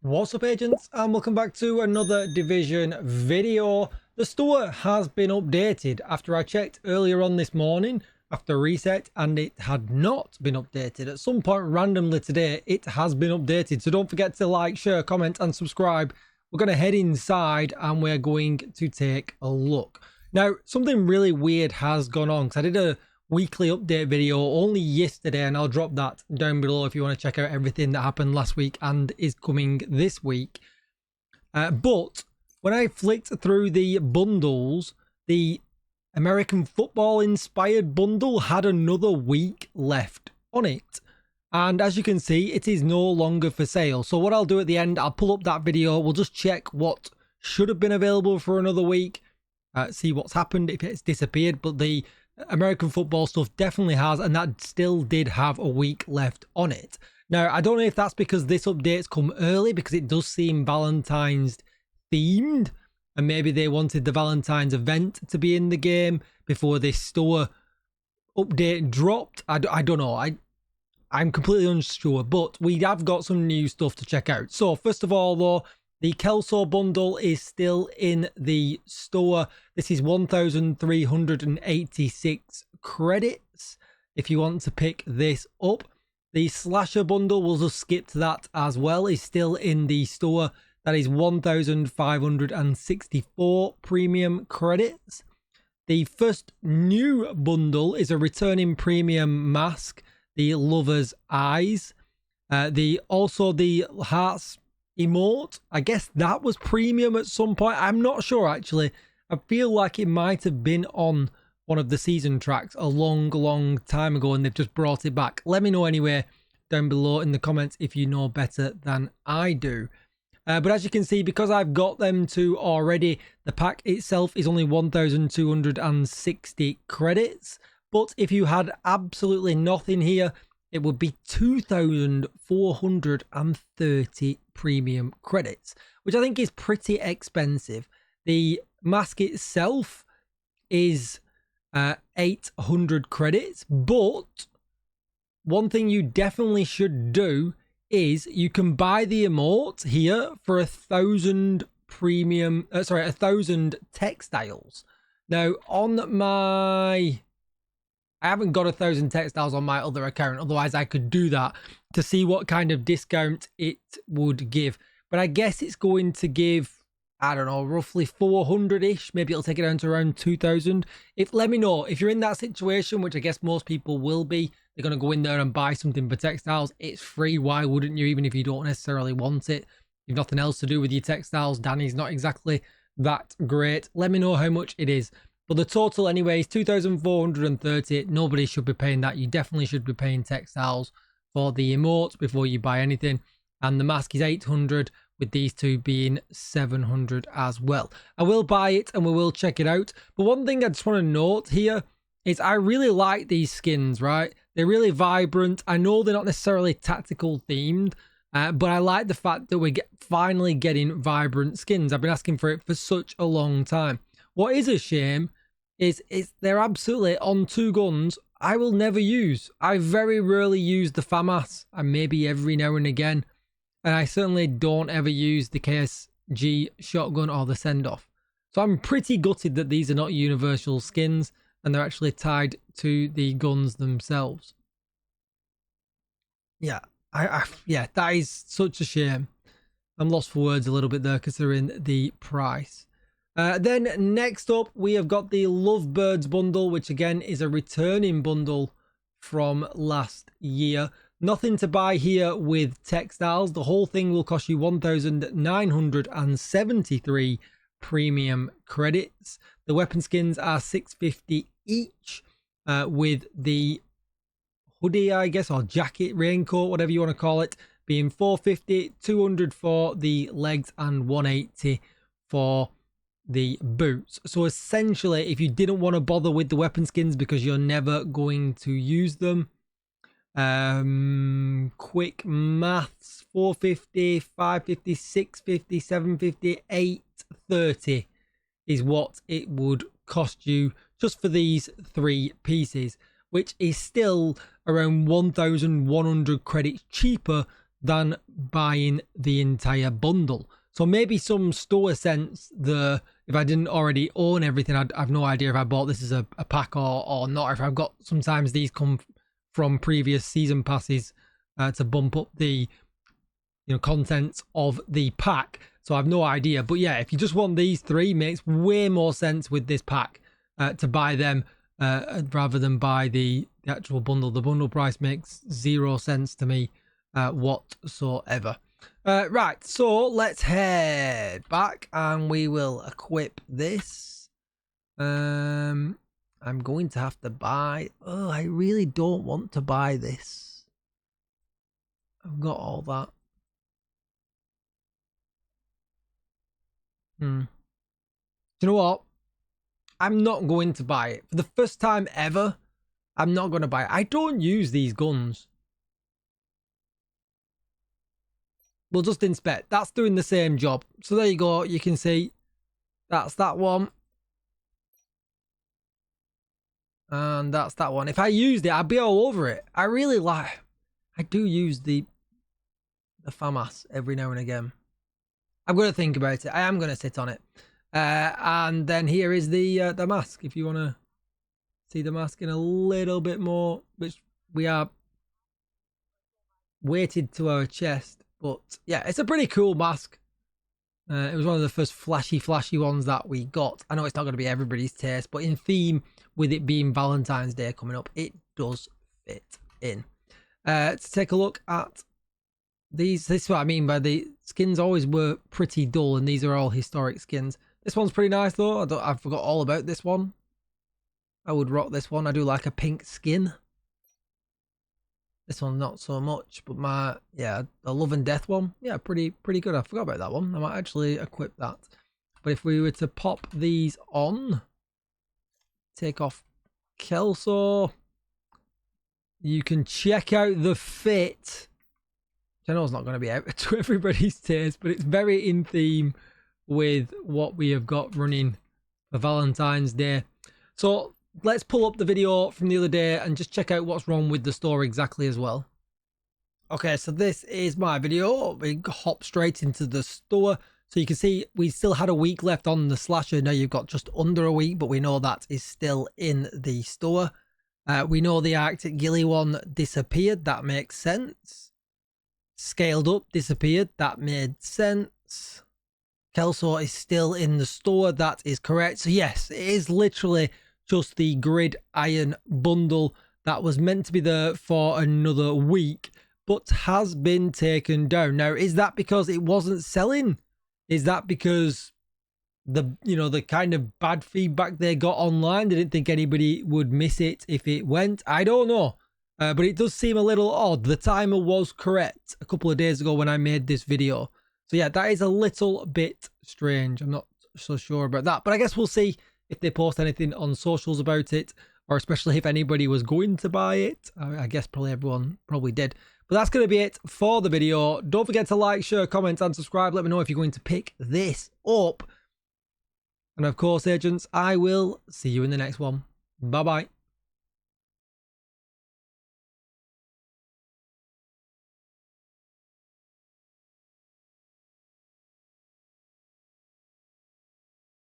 What's up, agents, and welcome back to another Division video. The store has been updated after I checked earlier on this morning after reset, and it had not been updated. At some point randomly today it has been updated, so don't forget to like, share, comment and subscribe. We're going to head inside and we're going to take a look. Now, something really weird has gone on because I did a weekly update video only yesterday, and I'll drop that down below if you want to check out everything that happened last week and is coming this week. But when I flicked through the bundles, the American football inspired bundle had another week left on it, and as you can see, it is no longer for sale. So what I'll do at the end, I'll pull up that video, we'll just check what should have been available for another week, see what's happened, if it's disappeared. But the American football stuff definitely has, and that still did have a week left on it. Now, I don't know if that's because this update's come early, because it does seem Valentine's themed, and maybe they wanted the Valentine's event to be in the game before this store update dropped. I don't know. I'm completely unsure, but we have got some new stuff to check out. So first of all, though, the Kelso bundle is still in the store. This is 1,386 credits if you want to pick this up. The Slasher bundle, we'll just skip to that as well, is still in the store. That is 1,564 premium credits. The first new bundle is a returning premium mask, the Lover's Eyes. Also the Hearts emote, I guess that was premium at some point. I'm not sure actually. I feel like it might have been on one of the season tracks a long time ago and they've just brought it back. Let me know anyway down below in the comments if you know better than I do. But as you can see, because I've got them two already, the pack itself is only 1,260 credits. But if you had absolutely nothing here, it would be 2,430 premium credits, which I think is pretty expensive. The mask itself is 800 credits, but one thing you definitely should do is you can buy the emote here for 1,000 premium, 1,000 textiles. Now on my, I haven't got 1,000 textiles on my other account, otherwise I could do that to see what kind of discount it would give. But I guess it's going to give, I don't know, roughly 400-ish. Maybe it'll take it down to around 2,000. Let me know if you're in that situation, which I guess most people will be. They're going to go in there and buy something for textiles. It's free. Why wouldn't you, even if you don't necessarily want it? You've nothing else to do with your textiles. Danny's not exactly that great. Let me know how much it is. But the total anyway is 2,430. Nobody should be paying that. You definitely should be paying textiles for the emote before you buy anything. And the mask is 800, with these two being 700 as well. I will buy it and we will check it out. But one thing I just want to note here is I really like these skins, right? They're really vibrant. I know they're not necessarily tactical themed, but I like the fact that we're finally getting vibrant skins. I've been asking for it for such a long time. What is a shame is they're absolutely on two guns I will never use. I very rarely use the FAMAS, and maybe every now and again. And I certainly don't ever use the KSG shotgun or the send-off. So I'm pretty gutted that these are not universal skins and they're actually tied to the guns themselves. Yeah, yeah, that is such a shame. I'm lost for words a little bit there considering the price. Then next up, we have got the Lovebirds bundle, which again is a returning bundle from last year. Nothing to buy here with textiles. The whole thing will cost you 1,973 premium credits. The weapon skins are 650 each, with the hoodie, I guess, or jacket, raincoat, whatever you want to call it, being 450, 200 for the legs and 180 for the boots. So essentially, if you didn't want to bother with the weapon skins because you're never going to use them, quick maths, 450, 550, 650, 750, 830 is what it would cost you just for these three pieces, which is still around 1,100 credits cheaper than buying the entire bundle. So maybe some store sense, if I didn't already own everything, I've no idea if I bought this as a pack or not. If I've got, sometimes these come from previous season passes to bump up the contents of the pack. So I've no idea. But yeah, if you just want these three, makes way more sense with this pack to buy them rather than buy the actual bundle. The bundle price makes zero sense to me whatsoever. Right, so let's head back and we will equip this. I'm going to have to buy... Oh, I really don't want to buy this. I've got all that. Do you know what? I'm not going to buy it. For the first time ever, I'm not going to buy it. I don't use these guns. We'll just inspect. That's doing the same job. So there you go. You can see that's that one. And that's that one. If I used it, I'd be all over it. I really like... I do use the FAMAS every now and again. I'm going to think about it. I am going to sit on it. And then here is the mask. If you want to see the mask in a little bit more, which we are weighted to our chest. But yeah, it's a pretty cool mask. It was one of the first flashy ones that we got. I know it's not going to be everybody's taste, but in theme, with it being Valentine's Day coming up, it does fit in. To take a look at these, this is what I mean by the skins always were pretty dull, and these are all historic skins. This one's pretty nice though. I forgot all about this one. I would rock this one. I do like a pink skin. This one not so much, but the Love and Death one, yeah, pretty good. I forgot about that one. I might actually equip that. But if we were to pop these on, take off Kelso, you can check out the fit. I know it's not going to be out to everybody's taste, but it's very in theme with what we have got running for Valentine's Day. So let's pull up the video from the other day and just check out what's wrong with the store exactly as well. Okay, so this is my video. We hop straight into the store. So you can see we still had a week left on the slasher. Now you've got just under a week, but we know that is still in the store. We know the Arctic Ghillie one disappeared. That makes sense. Scaled up disappeared. That made sense. Kelso is still in the store. That is correct. So yes, it is literally just the grid iron bundle that was meant to be there for another week, but has been taken down. Now, is that because it wasn't selling? Is that because the kind of bad feedback they got online? They didn't think anybody would miss it if it went. I don't know. But it does seem a little odd. The timer was correct a couple of days ago when I made this video. So yeah, that is a little bit strange. I'm not so sure about that, but I guess we'll see if they post anything on socials about it, or especially if anybody was going to buy it. I guess probably everyone probably did. But that's going to be it for the video. Don't forget to like, share, comment, and subscribe. Let me know if you're going to pick this up. And of course, agents, I will see you in the next one. Bye-bye.